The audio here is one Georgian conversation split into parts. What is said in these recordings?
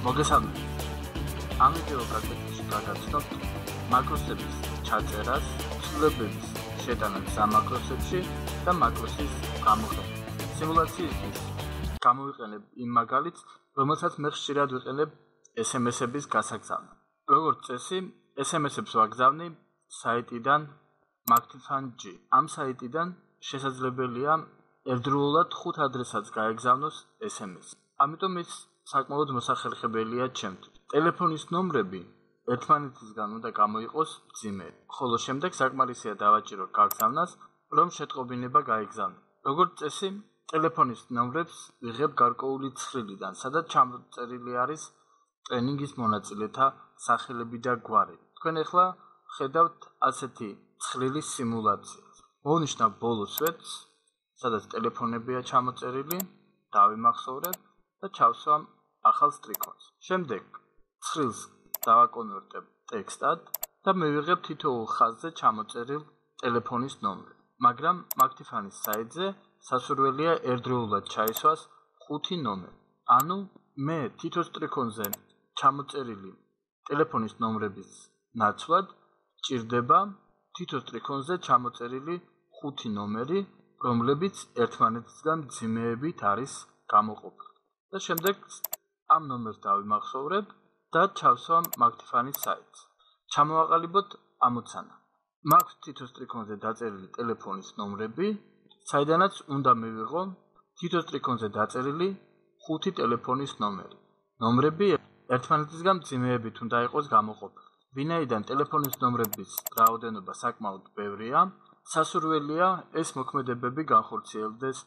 მოგესალმებით. ამ ვიდეო გაგრძელებაში გადავცნობთ მაკროსების ჩაწერას, ცვლილებების შეტანას სამაკროსებში და მაკროსის გამოყენებას. სიმულაციისთვის გამოვიყენებ იმ მაგალითს, რომელსაც მე ხშირად ვიყენებ SMS-ების გასაგზავნად. როგორც წესი, SMS-ებს ვაგზავნი საიტიდან MactiFun-G. ამ საიტიდან შესაძლებელია ერთდროულად 5 ადრესატს გაეგზავნოს SMS. ამიტომ ის საკმაოდ მოსახერხებელია ჩემთვის. ტელეფონის ნომრები ერთმანეთისგან უნდა გამოიყოს მძიმედ, ხოლო შემდეგ საკმარისია დავაჭირო გაგზავნას, რომ შეტყობინება გაეგზავნო. როგორც წესი, ტელეფონის ნომრებს ვიღებ გარკვეული ცხრილიდან, სადაც ჩამოწერილი არის ტრენინგის მონაწილეთა სახელები და გვარები. თქვენ ახლა ხედავთ ასეთი ცხრილის სიმულაციას. მოვნიშნავ ბოლო სვეტს, სადაც ტელეფონებია ჩამოწერილი, დავიმახსოვრებ და ჩავსვამ ახალ სტრიქონს. შემდეგ ცხრილს დავაკონვერტებ ტექსტად და მივიღებ თითოეულ ხაზზე ჩამოწერილ ტელეფონის ნომრებს. მაგრამ MactiFun-ის საიტზე სასურველია ერთდროულად ჩაისვას 5 ნომერი. ანუ მე თითო სტრიქონზე ჩამოწერილი ტელეფონის ნომრების ნაცვლად ჭირდება თითო სტრიქონზე ჩამოწერილი 5 ნომერი, რომლებიც ერთმანეთისგან მძიმეებით არის გამოყოფილი. და შემდეგ ამ ნომერს დავიმახსოვრებ და ჩავსვამ MactiFun-ის საიტს. ჩამოვაყალიბოთ ამოცანა. მაქვს თითო სტრიქონზე დაწერილი ტელეფონის ნომრები, საიდანაც უნდა მივიღო თითო სტრიქონზე დაწერილი 5 ტელეფონის ნომერი. ნომრები ერთმანეთისგან მძიმეებით უნდა იყოს გამოყოფილი. ვინაიდან ტელეფონის ნომრების რაოდენობა საკმაოდ ბევრია, სასურველია ეს მოქმედებები განხორციელდეს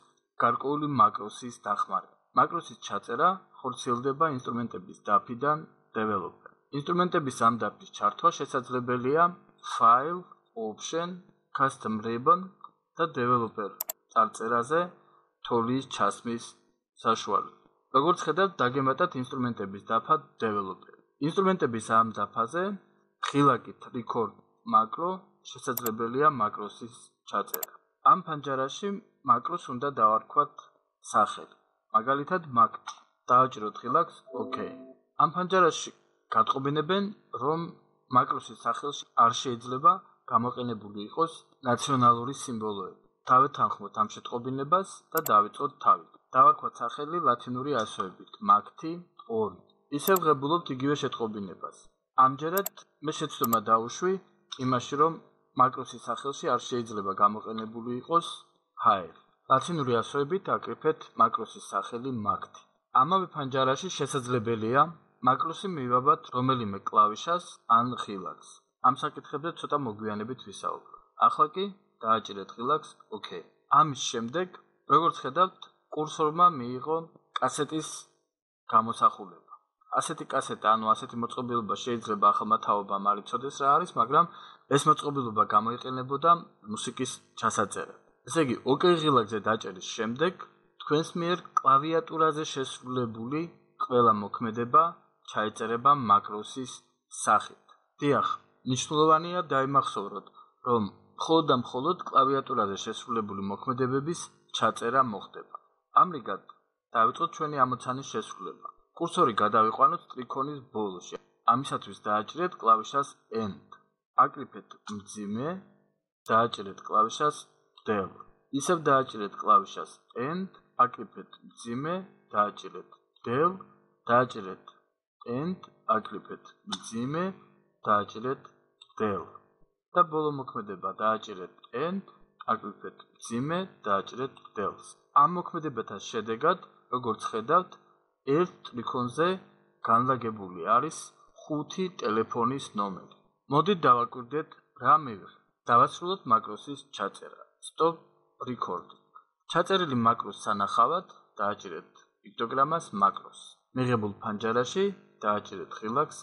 გარკვეული მაკროსის დახმარებით. მაკროსის ჩაწერა ხორციელდება ინსტრუმენტების დაფიდან developer. ინსტრუმენტების ამ დაფის ჩართვა შესაძლებელია file, option, custom ribbon და developer წარწერაზე თოლის ჩასმის საშუალებით. როგორც ხედავთ, დაგემატათ ინსტრუმენტების დაფა developer. ინსტრუმენტების ამ დაფაზე ხილაკით record მაკრო შესაძლებელია მაკროსის ჩაწერა. ამ ფანჯარაში მაკროს უნდა დავარქვათ სახელი. მაგალითად Mac-ი. დავაჭიროთ ხილაკს OK. ამ ფანჯარაში გადყობინებენ, რომ მაკროსის სახელში არ შეიძლება გამოყენებული იყოს ნაციონალური სიმბოლოები. დავეთანხმოთ ამ შეტყობინებას და დავიწყოთ თავით. დავარქვათ სახელი ლათინური ასოებით Mac-ი 2. ისევ ღებულობთ იგივე შეტყობინებას. ამჯერად მე შეცდომა დავუშვი იმაში, რომ მაკროსის სახელში არ შეიძლება გამოყენებული იყოს HR. ლათინური ასოებით აკრიფეთ მაკროსის სახელი Mac-ი. ამავე ფანჯარაში შესაძლებელია მაკროსი მივაბათ რომელიმე კლავიშას ან ხილაკს. ამ საკითხებზე ცოტა მოგვიანებით ვისაუბრებ. ახლა კი დააჭირეთ ხილაკს OK. ამის შემდეგ, როგორც ხედავთ, კურსორმა მიიღო კასეტის გამოსახულება. ასეთი კასეტა, ანუ ასეთი მოწყობილობა შეიძლება ახალმა თაობამ არ იცოდეს რა არის, მაგრამ ეს მოწყობილობა გამოიყენებოდა მუსიკის ჩასაწერად. ესე იგი, OK ხილაკზე დაჭერის შემდეგ, თქვენს მიერ კლავიატურაზე შესრულებული ყველა მოქმედება ჩაიწერება მაკროსის სახით. დიახ, მნიშვნელოვანია დაიმახსოვროთ, რომ მხოლოდ და მხოლოდ კლავიატურაზე შესრულებული მოქმედებების ჩაწერა მოხდება. ამრიგად, დავიწყოთ ჩვენი ამოცანის შესრულება. კურსორი გადავიყვანოთ სტრიქონის ბოლოში. ამისათვის დააჭირეთ კლავიშას End. აკრიფეთ მძიმე, დააჭირეთ კლავიშას Del. ისევ დააჭირეთ კლავიშას End, აკრიფეთ მძიმე, დააჭირეთ Del, დააჭირეთ End, აკრიფეთ მძიმე, დააჭირეთ Del. და ბოლო მოქმედება დააჭირეთ End, აკრიფეთ მძიმე, დააჭირეთ Del. ამ მოქმედებათა შედეგად, როგორც ხედავთ, ერთ სტრიქონზე განლაგებული არის 5 ტელეფონის ნომერი. მოდით დავაკვირდეთ რა მივიღეთ. დავასრულოთ მაკროსის ჩაწერა. Stop recording. ჩაწერილი მაკროს სანახავად დააჭირეთ პიქტოგრამას მაკროს. მიღებულ ფანჯარაში დააჭირეთ ხილაკს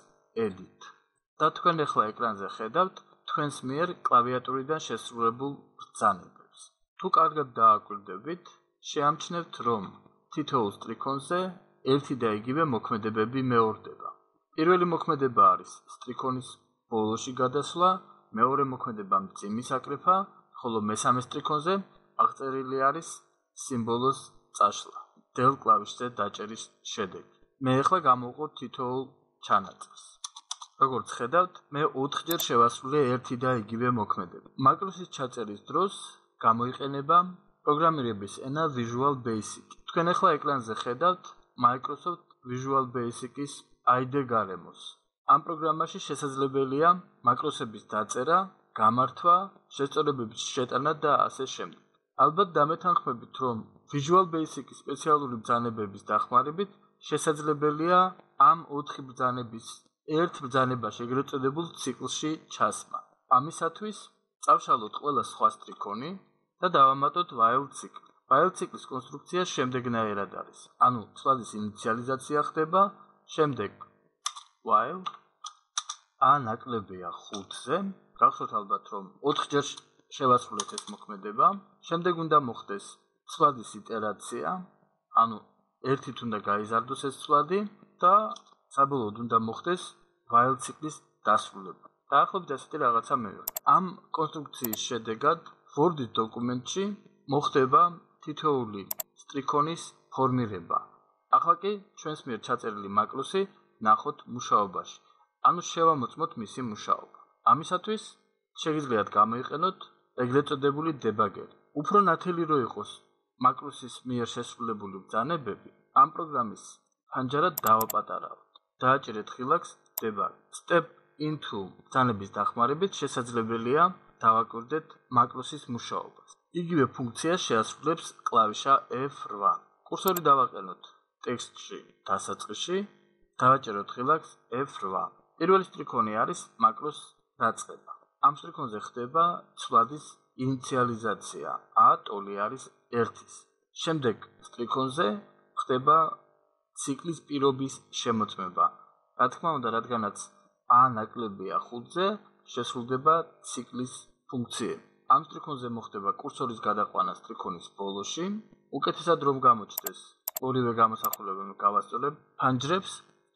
Edit. და თქვენ ახლა ეკრანზე ხედავთ თქვენს მიერ კლავიატურიდან შესრულებულ ბრძანებებს. თუ კარგად დააკვირდებით, შეამჩნევთ, რომ თითოეულ სტრიქონზე ერთი და იგივე მოქმედებები მეორდება. პირველი მოქმედება არის სტრიქონის ბოლოში გადასვლა, მეორე მოქმედება მძიმის აკრიფა, ხოლო მესამე სტრიქონზე აღწერილი არის სიმბოლოს წაშლა. Del კლავიშზე დაჭერის შედეგი. მე ახლა გამოვყოთ თითოეულ ჩანაწერს. როგორც ხედავთ, მე 4-ჯერ შევასრულე ერთი და იგივე მოქმედება. Macros-ის ჩაწერის დროს გამოიყენება პროგრამირების ენა Visual Basic. თქვენ ახლა ეკრანზე ხედავთ Microsoft Visual Basic-ის IDE გარემოს. ამ პროგრამაში შესაძლებელია Macros-ების დაწერა, გამართვა, შესწორებების შეტანა და ასე შემდეგ. ალბათ დამეთანხმებით, რომ Visual Basic-ის სპეციალური ბრძანებების დახმარებით შესაძლებელია ამ 4 ბრძანების ერთ ბრძანებაში ეგრეთ წოდებულ ციკლში ჩასმა. ამისათვის წავშალოთ ყველა სხვა სტრიქონი და დავამატოთ while ციკლი. while ციკლის კონსტრუქცია შემდეგნაირად არის. ანუ ცვლადის ინიციალიზაცია ხდება, შემდეგ while a ნაკლებია 5-ზე. გახსოვთ ალბათ, რომ 4-ჯერ შევასრულეთ ეს მოქმედება. შემდეგ უნდა მოხდეს ცვლადის იტერაცია, ანუ ერთით უნდა გაიზარდოს ეს ცვლადი და საბოლოოდ უნდა მოხდეს while ციკლის დასრულება. დაახლოებით ასეთი რაღაცა მივიღეთ. ამ კონსტრუქციის შედეგად Word-ის დოკუმენტში მოხდება თითოეული სტრიქონის ფორმირება. ახლა კი ჩვენს მიერ ჩაწერილი Macros-ი ნახოთ მუშაობაში. ანუ შევამოწმოთ მისი მუშაობა. ამისათვის შეგიძლიათ გამოიყენოთ ეგრეთ წოდებული დებაგერი. უფრო ნათელი რო იყოს Macros-ის მიერ შესრულებული ბრძანებები, ამ პროგრამის ფანჯარად დავაპატარავთ. დააჭერეთ ხილაკს debug. Step into ბრძანების დახმარებით შესაძლებელია დავაკვირდეთ Macros-ის მუშაობას. იგივე ფუნქციას შეასრულებს კლავიშა F8. კურსორი დავაყენოთ ტექსტში დასაწყისში, დავაჭეროთ ხილაკს F8. პირველი სტრიქონი არის Macros დაწყება. ამ სტრიქონზე ხდება ცვლადის ინიციალიზაცია. A ტოლი არის 1-ის. შემდეგ სტრიქონზე ხდება ციკლის პირობის შემოწმება. რა თქმა უნდა, რადგანაც A ნაკლებია 5-ზე, შესრულდება ციკლის ფუნქციები. ამ სტრიქონზე მოხდება კურსორის გადაყვანა სტრიქონის ბოლოში. უკეთესად რომ გამოჩნდეს ორივე გამოსახულება გავასწორებ ფანჯრებს.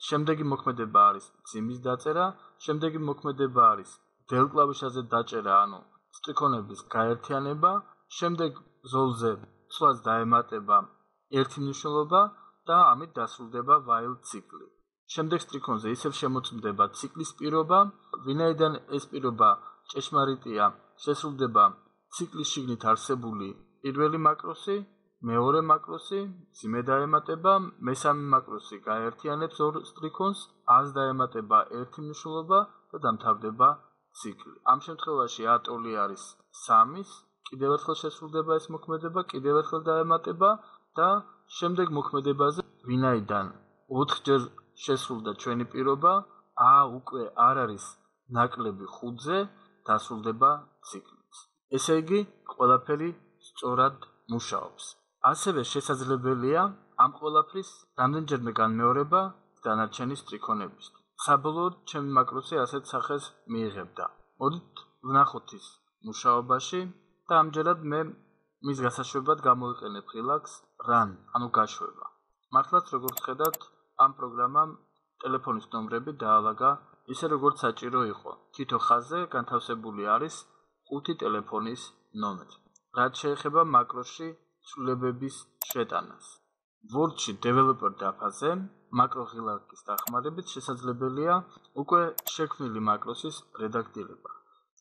შემდეგი მოქმედება არის ძიმის დაწერა, შემდეგი მოქმედება არის დელ კლავიშაზე დაჭერა, ანუ სტრიქონების გაერთიანება, შემდეგ ზოლზე ცვლას დაემატება ერთი მნიშვნელობა და ამით დასრულდება while ციკლი. შემდეგ სტრიქონზე ისევ შემოწმდება ციკლის პირობა, ვინაიდან ეს პირობა ჭეშმარიტია, შესრულდება ციკლის შიგნით არსებული პირველი Macros-ი, მეორე Macros-ი, ძიმე დაემატება, მესამე Macros-ი გაერთიანებს ორ სტრიქონს, A-ს დაემატება ერთი მნიშვნელობა და დამთავრდება ციკლი. ამ შემთხვევაში A ტოლი არის 3-ის, კიდევ ერთხელ შესრულდება ეს მოქმედება, კიდევ ერთხელ დაემატება და შემდეგ მოქმედებაზე, ვინაიდან 4-ჯერ შესრულდა ჩვენი პირობა, A უკვე არ არის ნაკლები 5-ზე, დასრულდება ციკლიც. ესე იგი, ყველაფერი სწორად მუშაობს. ასევე შესაძლებელია ამ ყველაფრის რამდენჯერმე განმეორება დანარჩენი სტრიქონების. საბოლოოდ ჩემი Macros-ი ასეთ სახეს მიიღებდა. მოდით ვნახოთ ის მუშაობაში და ამჯერად მე მის გასაშვებად გამოვიყენებ ხილაკს run, ანუ გაშვება. მართლაც როგორც ხედავთ, ამ პროგრამამ ტელეფონის ნომრები დაალაგა ისე როგორც საჭირო იყო. თითო ხაზზე განთავსებული არის 5 ტელეფონის ნომერი. რაც შეეხება Macros-ში ცვლილებების შეტანას. Word-ში developer დაფაზე Macro ხილაკის დახმარებით შესაძლებელია უკვე შექმნილი Macros-ის რედაქტირება,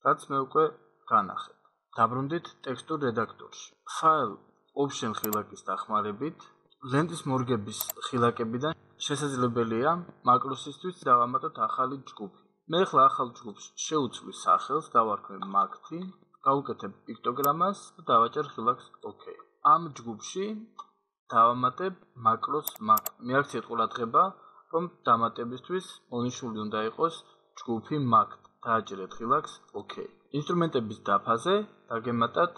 რაც მე უკვე განახეთ. დაბრუნდით ტექსტურ რედაქტორში. File option ხილაკის დახმარებით ლენტის მორგების ხილაკებიდან შესაძლებელია Macros-ისთვის დავამატოთ ახალი ჯგუფი. მე ახლა ახალ ჯგუფს შევუცვლი სახელს, დავარქმევ Mac-ი, გავუკეთებ პიქტოგრამას და დავაჭერ ხილაკს OK. ამ ჯგუფში დავამატებ Macros Mac. მიაქციეთ ყურადღება, რომ დამატებისთვის მონიშნული უნდა იყოს ჯგუფი Mac. დააჭერეთ ხილაკს OK. ინსტრუმენტების დაფაზე დაგემატათ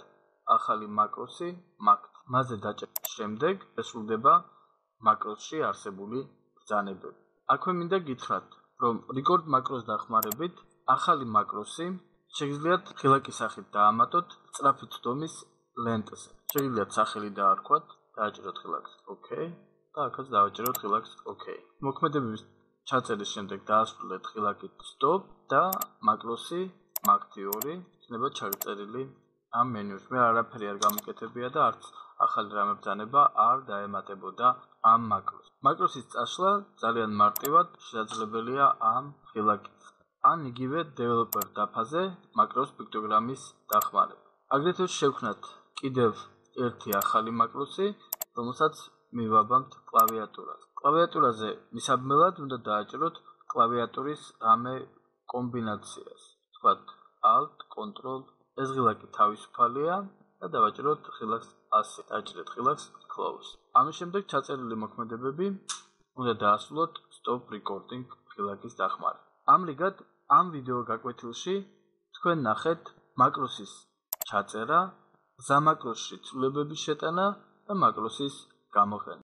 ახალი Macros-ი Mac. მასზე დაჭერით შემდეგ შესრულდება Macros-ში არსებული ბრძანებები. აქვე მინდა გითხრათ, რომ record Macros დახმარებით ახალი Macros-ი შეგიძლიათ ხილაკის სახით დაამატოთ სწრაფი წვდომის ლენტზე. შეგიძლიათ სახელი დაარქვათ, დააჭეროთ ხილაკს OK და აქაც დავაჭეროთ ხილაკს OK. მოქმედებების ჩაწერის შემდეგ დაასრულეთ ხილაკით stop და Macros-ი Mac-2 იქნება ჩაწერილი ამ მენიუში. მე არაფერი არ გამიკეთებია და არც ახალი რამე ბრძანება არ დაემატებოდა ამ მაკროს. მაკროსის წაშლა ძალიან მარტივად შესაძლებელია ამ ღილაკით. ან იგივე დეველოპერ დაფაზე მაკროს პიქტოგრამის დახმარება. აგრეთვე შევქმნათ კიდევ ერთი ახალი მაკროსი, რომელსაც მივაბამთ კლავიატურას. კლავიატურაზე მისაბმელად უნდა დააჭიროთ კლავიატურის რამე კომბინაციას. ვთქვათ Alt, Control, ეს ღილაკი თავისუფალია და დავაჭიროთ ღილაკს ასე, დააჭირეთ ღილაკს Close. ამის შემდეგ ჩაწერილი მოქმედებები უნდა დაასრულოთ Stop Recording ღილაკის დახმარებით. ამრიგად, ამ ვიდეო გაკვეთილში თქვენ ნახეთ მაკროსის ჩაწერა, გზა მაკროსში ცვლილებების შეტანა და მაკროსის გამოყენება.